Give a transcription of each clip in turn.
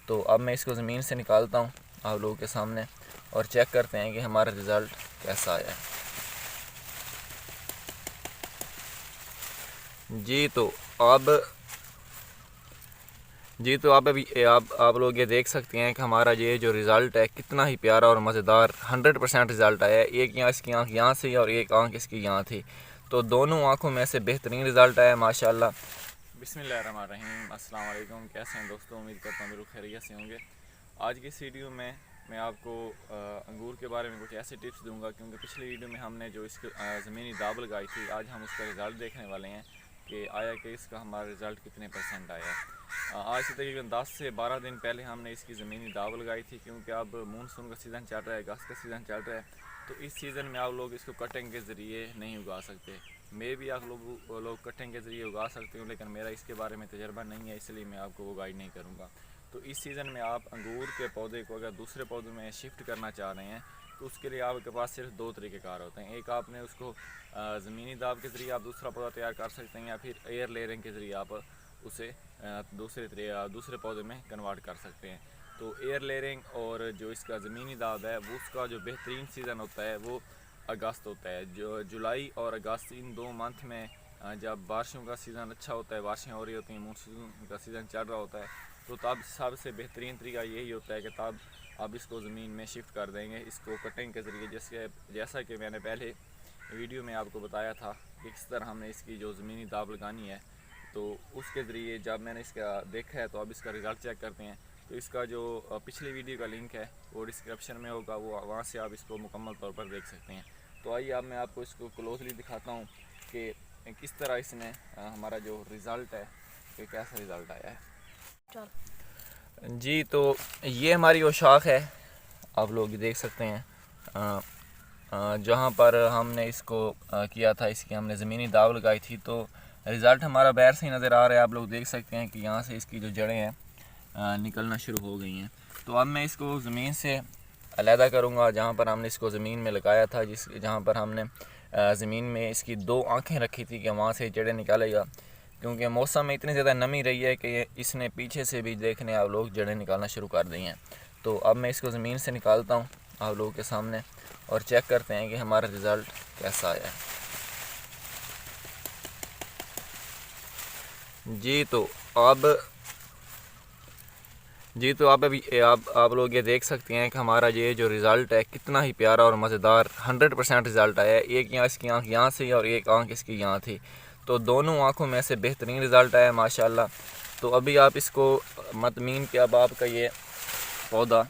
तो अब मैं इसको ज़मीन से निकालता हूँ आप लोगों के सामने और चेक करते हैं कि हमारा रिज़ल्ट कैसा आया है। जी तो अभी आप लोग ये देख सकते हैं कि हमारा ये जो रिज़ल्ट है कितना ही प्यारा और मज़ेदार 100% रिज़ल्ट आया है। एक यहाँ इसकी आँख यहाँ से और एक आँख इसकी यहाँ थी, तो दोनों आँखों में से बेहतरीन रिज़ल्ट आया माशाल्लाह। बिस्मिल्लाहिर्रहमानिर्रहीम, अस्सलाम वालेकुम। कैसे हैं दोस्तों? उम्मीद करता हूँ बिल्कुल खैरियत से होंगे। आज की इस वीडियो में मैं आपको अंगूर के बारे में कुछ ऐसे टिप्स दूंगा, क्योंकि पिछली वीडियो में हमने जो इसकी ज़मीनी दाब लगाई थी, आज हम उसका रिज़ल्ट देखने वाले हैं कि आया कि इसका हमारा रिज़ल्ट कितने % आया है। आज से तकरीबन 10 से 12 दिन पहले हमने इसकी ज़मीनी दाब लगाई थी, क्योंकि अब मानसून का सीज़न चल रहा है, घास का सीज़न चल रहा है, तो इस सीज़न में आप लोग इसको कटिंग के ज़रिए नहीं उगा सकते। मैं भी आप लोग कटिंग के ज़रिए उगा सकते हूँ, लेकिन मेरा इसके बारे में तजर्बा नहीं है, इसलिए मैं आपको वो गाइड नहीं करूँगा। तो इस सीज़न में आप अंगूर के पौधे को अगर दूसरे पौधे में शिफ्ट करना चाह रहे हैं, तो उसके लिए आपके पास सिर्फ दो तरीक़ेकार होते हैं। एक, आपने उसको ज़मीनी दाब के ज़रिए आप दूसरा पौधा तैयार कर सकते हैं, या फिर एयर लेयरिंग के ज़रिए आप उसे दूसरे पौधे में कन्वर्ट कर सकते हैं। तो एयर लेयरिंग और जो इसका ज़मीनी दाब है, वो उसका जो बेहतरीन सीज़न होता है वो अगस्त होता है। जो जुलाई और अगस्त, इन 2 मंथ में जब बारिशों का सीज़न अच्छा होता है, बारिशें हो रही होती हैं, मानसून का सीज़न चल रहा होता है, तो तब सबसे बेहतरीन तरीका यही होता है कि तब आप इसको ज़मीन में शिफ्ट कर देंगे, इसको कटिंग के ज़रिए। जैसा कि मैंने पहले वीडियो में आपको बताया था कि किस तरह हमने इसकी जो ज़मीनी दाब लगानी है, तो उसके ज़रिए जब मैंने इसका देखा है, तो अब इसका रिज़ल्ट चेक करते हैं। तो इसका जो पिछली वीडियो का लिंक है वो डिस्क्रिप्शन में होगा, वो वहाँ से आप इसको मुकम्मल तौर पर देख सकते हैं। तो आइए अब मैं आपको इसको क्लोजली दिखाता हूँ कि किस तरह इसने हमारा जो रिज़ल्ट है कि कैसा रिज़ल्ट आया है। जी, तो ये हमारी वो शाख है, आप लोग देख सकते हैं जहाँ पर हमने इसको किया था, इसकी हमने ज़मीनी दाव लगाई थी। तो रिज़ल्ट हमारा बाहर से ही नज़र आ रहा है, आप लोग देख सकते हैं कि यहाँ से इसकी जो जड़ें हैं निकलना शुरू हो गई हैं। तो अब मैं इसको ज़मीन से अलहदा करूँगा, जहाँ पर हमने इसको ज़मीन में लगाया था, जहाँ पर हमने ज़मीन में इसकी 2 आँखें रखी थी कि वहाँ से जड़ें निकालेगा, क्योंकि मौसम में इतनी ज़्यादा नमी रही है कि इसने पीछे से भी देखने आप लोग जड़ें निकालना शुरू कर दी हैं। तो अब मैं इसको ज़मीन से निकालता हूँ आप लोगों के सामने और चेक करते हैं कि हमारा रिज़ल्ट कैसा आया है। जी तो आप लोग ये देख सकते हैं कि हमारा ये जो रिज़ल्ट है कितना ही प्यारा और मज़ेदार 100% रिज़ल्ट आया है। एक यहाँ इसकी आँख यहाँ से और एक आँख इसकी यहाँ थी, तो दोनों आँखों में से बेहतरीन रिज़ल्ट आया माशाल्लाह। तो अभी आप इसको मीन के अब आपका ये पौधा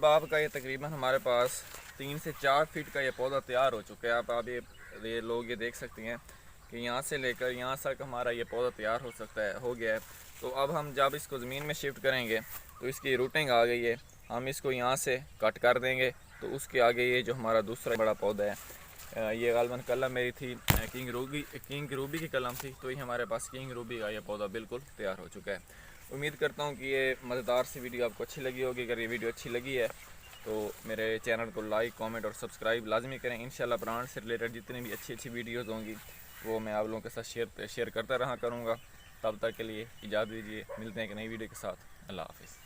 आपका ये तकरीबन हमारे पास 3 से 4 फीट का ये पौधा तैयार हो चुका है। आप ये लोग ये देख सकते हैं कि यहाँ से लेकर यहाँ तक हमारा ये पौधा तैयार हो गया है। तो अब हम जब इसको ज़मीन में शिफ्ट करेंगे तो इसकी रूटिंग आ गई है, हम इसको यहाँ से कट कर देंगे। तो उसके आगे ये जो हमारा दूसरा बड़ा पौधा है, ये गालबन कलम मेरी थी किंग रूबी की कलम थी, तो ये हमारे पास किंग रूबी का ये पौधा बिल्कुल तैयार हो चुका है। उम्मीद करता हूँ कि ये मज़ेदार सी वीडियो आपको अच्छी लगी होगी। अगर ये वीडियो अच्छी लगी है तो मेरे चैनल को लाइक, कमेंट और सब्सक्राइब लाजमी करें। इंशाल्लाह ब्रांड से रिलेटेड जितनी भी अच्छी वीडियोज़ होंगी वो मैं आप लोगों के साथ शेयर करता रहा करूँगा। तब तक के लिए इजाज़त दीजिए, मिलते हैं एक नई वीडियो के साथ। अल्लाह हाफ़िज़।